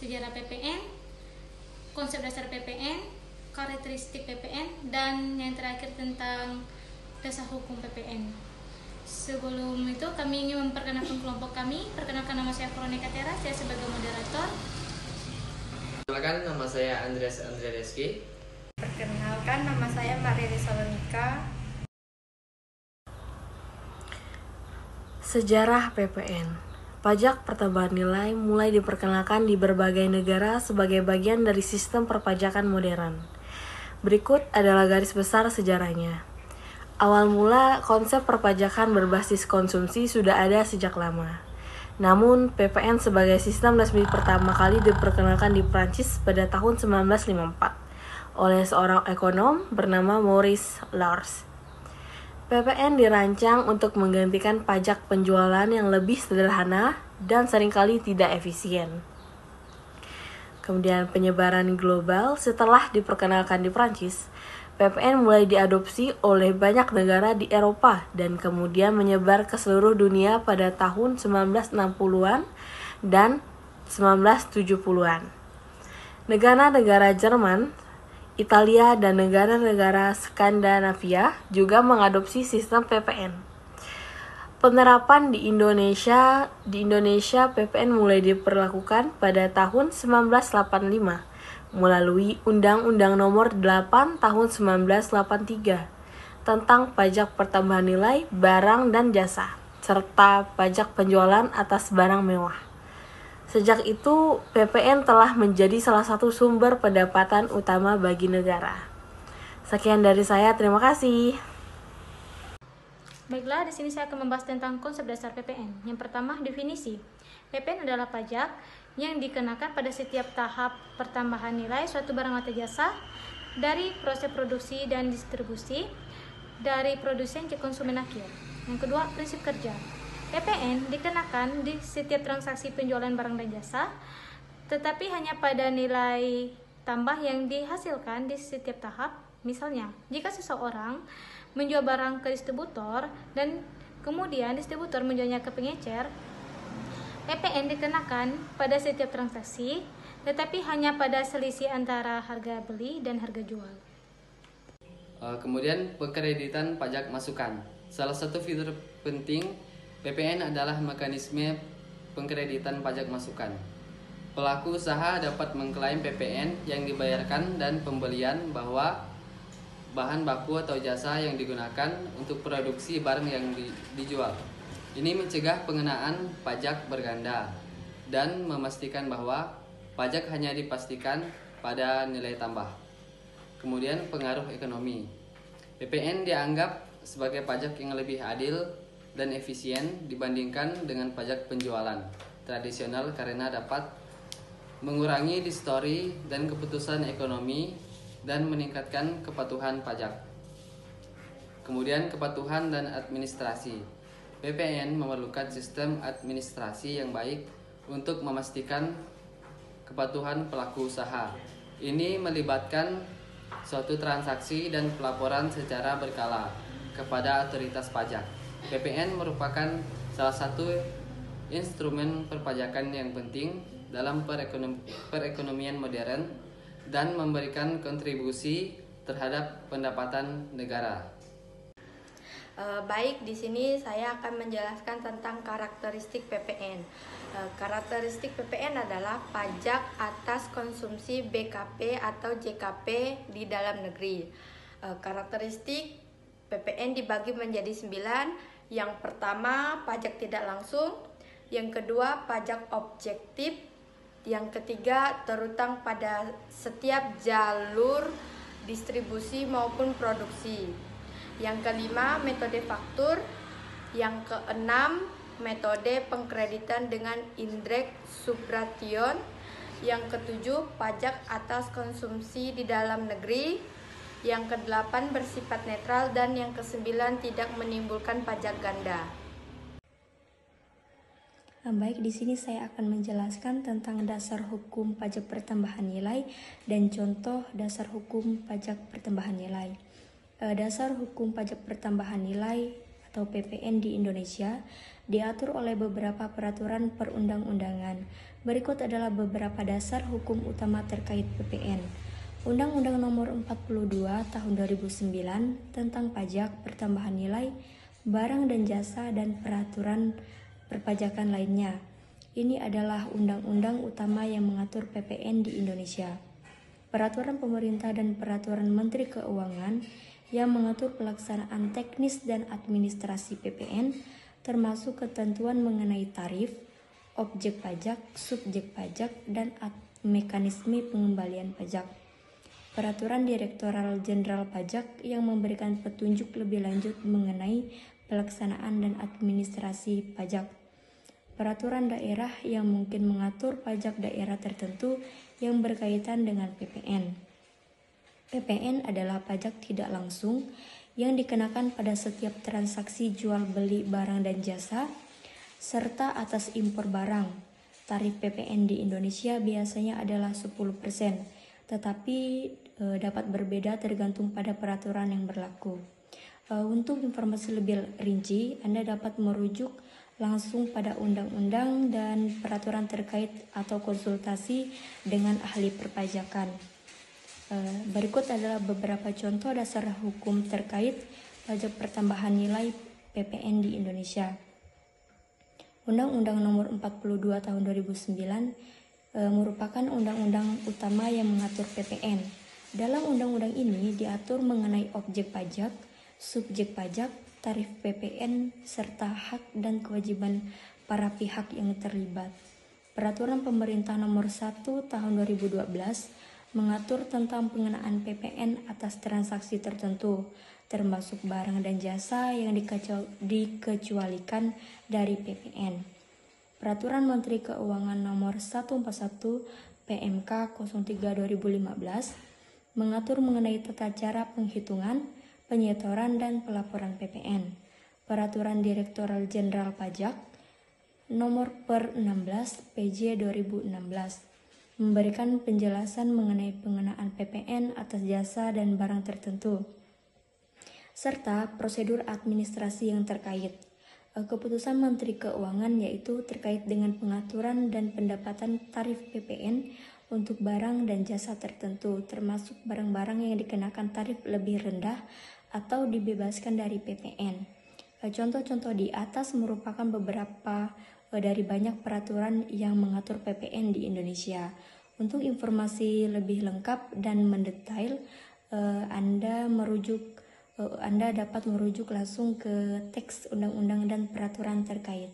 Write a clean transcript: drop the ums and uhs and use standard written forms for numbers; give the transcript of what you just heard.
sejarah PPN, konsep dasar PPN, karakteristik PPN, dan yang terakhir tentang dasar hukum PPN. Sebelum itu kami ingin memperkenalkan kelompok kami. Perkenalkan, nama saya Veronica Tera, saya sebagai moderator. Perkenalkan, nama saya Andreas Reski. Perkenalkan, nama saya Maria Salonika. Sejarah PPN. Pajak pertambahan nilai mulai diperkenalkan di berbagai negara sebagai bagian dari sistem perpajakan modern. Berikut adalah garis besar sejarahnya. Awal mula konsep perpajakan berbasis konsumsi sudah ada sejak lama. Namun, PPN sebagai sistem resmi pertama kali diperkenalkan di Prancis pada tahun 1954 oleh seorang ekonom bernama Maurice Lars. PPN dirancang untuk menggantikan pajak penjualan yang lebih sederhana dan seringkali tidak efisien. Kemudian penyebaran global. Setelah diperkenalkan di Prancis, PPN mulai diadopsi oleh banyak negara di Eropa dan kemudian menyebar ke seluruh dunia pada tahun 1960-an dan 1970-an. Negara-negara Jerman, Italia, dan negara-negara Skandinavia juga mengadopsi sistem PPN. Penerapan di Indonesia PPN mulai diperlakukan pada tahun 1985 melalui Undang-Undang Nomor 8 Tahun 1983 tentang pajak pertambahan nilai barang dan jasa serta pajak penjualan atas barang mewah. Sejak itu, PPN telah menjadi salah satu sumber pendapatan utama bagi negara. Sekian dari saya, terima kasih. Baiklah, di sini saya akan membahas tentang konsep dasar PPN. Yang pertama, definisi. PPN adalah pajak yang dikenakan pada setiap tahap pertambahan nilai suatu barang atau jasa dari proses produksi dan distribusi dari produsen ke konsumen akhir. Yang kedua, prinsip kerja. PPN dikenakan di setiap transaksi penjualan barang dan jasa, tetapi hanya pada nilai tambah yang dihasilkan di setiap tahap. Misalnya, jika seseorang menjual barang ke distributor dan kemudian distributor menjualnya ke pengecer, PPN dikenakan pada setiap transaksi, tetapi hanya pada selisih antara harga beli dan harga jual. Kemudian pengkreditan pajak masukan. Salah satu fitur penting PPN adalah mekanisme pengkreditan pajak masukan. Pelaku usaha dapat mengklaim PPN yang dibayarkan dan pembelian bahwa bahan baku atau jasa yang digunakan untuk produksi barang yang dijual. Ini mencegah pengenaan pajak berganda dan memastikan bahwa pajak hanya dipastikan pada nilai tambah. Kemudian pengaruh ekonomi. PPN dianggap sebagai pajak yang lebih adil dan efisien dibandingkan dengan pajak penjualan tradisional karena dapat mengurangi distorsi dan keputusan ekonomi dan meningkatkan kepatuhan pajak. Kemudian kepatuhan dan administrasi. PPN memerlukan sistem administrasi yang baik untuk memastikan kepatuhan pelaku usaha. Ini melibatkan suatu transaksi dan pelaporan secara berkala kepada otoritas pajak. PPN merupakan salah satu instrumen perpajakan yang penting dalam perekonomian modern dan memberikan kontribusi terhadap pendapatan negara. Baik, di sini saya akan menjelaskan tentang karakteristik PPN. Karakteristik PPN adalah pajak atas konsumsi BKP atau JKP di dalam negeri. Karakteristik PPN dibagi menjadi 9. Yang pertama, pajak tidak langsung. Yang kedua, pajak objektif. Yang ketiga, terutang pada setiap jalur distribusi maupun produksi. Yang kelima, metode faktur. Yang keenam, metode pengkreditan dengan indirect subtraction. Yang ketujuh, pajak atas konsumsi di dalam negeri. Yang kedelapan, bersifat netral. Dan yang kesembilan, tidak menimbulkan pajak ganda. Baik, di sini saya akan menjelaskan tentang dasar hukum pajak pertambahan nilai dan contoh dasar hukum pajak pertambahan nilai. Dasar hukum pajak pertambahan nilai atau PPN di Indonesia diatur oleh beberapa peraturan perundang-undangan. Berikut adalah beberapa dasar hukum utama terkait PPN. Undang-Undang Nomor 42 Tahun 2009 tentang pajak pertambahan nilai, barang dan jasa, dan peraturan perpajakan lainnya. Ini adalah undang-undang utama yang mengatur PPN di Indonesia. Peraturan pemerintah dan peraturan Menteri Keuangan yang mengatur pelaksanaan teknis dan administrasi PPN, termasuk ketentuan mengenai tarif, objek pajak, subjek pajak, dan mekanisme pengembalian pajak. Peraturan Direktorat Jenderal Pajak yang memberikan petunjuk lebih lanjut mengenai pelaksanaan dan administrasi pajak. Peraturan daerah yang mungkin mengatur pajak daerah tertentu yang berkaitan dengan PPN. PPN adalah pajak tidak langsung yang dikenakan pada setiap transaksi jual beli barang dan jasa, serta atas impor barang. Tarif PPN di Indonesia biasanya adalah 10%, tetapi dapat berbeda tergantung pada peraturan yang berlaku. Untuk informasi lebih rinci, Anda dapat merujuk langsung pada undang-undang dan peraturan terkait atau konsultasi dengan ahli perpajakan. Berikut adalah beberapa contoh dasar hukum terkait pajak pertambahan nilai PPN di Indonesia. Undang-Undang Nomor 42 Tahun 2009 merupakan undang-undang utama yang mengatur PPN. Dalam undang-undang ini diatur mengenai objek pajak, subjek pajak, tarif PPN, serta hak dan kewajiban para pihak yang terlibat. Peraturan Pemerintah Nomor 1 Tahun 2012 mengatur tentang pengenaan PPN atas transaksi tertentu, termasuk barang dan jasa yang dikecualikan dari PPN. Peraturan Menteri Keuangan Nomor 141 PMK 03/2015 mengatur mengenai tata cara penghitungan, penyetoran, dan pelaporan PPN. Peraturan Direktorat Jenderal Pajak Nomor per 16 PJ 2016 memberikan penjelasan mengenai pengenaan PPN atas jasa dan barang tertentu, serta prosedur administrasi yang terkait. Keputusan Menteri Keuangan yaitu terkait dengan pengaturan dan pendapatan tarif PPN untuk barang dan jasa tertentu, termasuk barang-barang yang dikenakan tarif lebih rendah atau dibebaskan dari PPN. Contoh-contoh di atas merupakan beberapa dari banyak peraturan yang mengatur PPN di Indonesia. Untuk informasi lebih lengkap dan mendetail, Anda dapat merujuk langsung ke teks undang-undang dan peraturan terkait.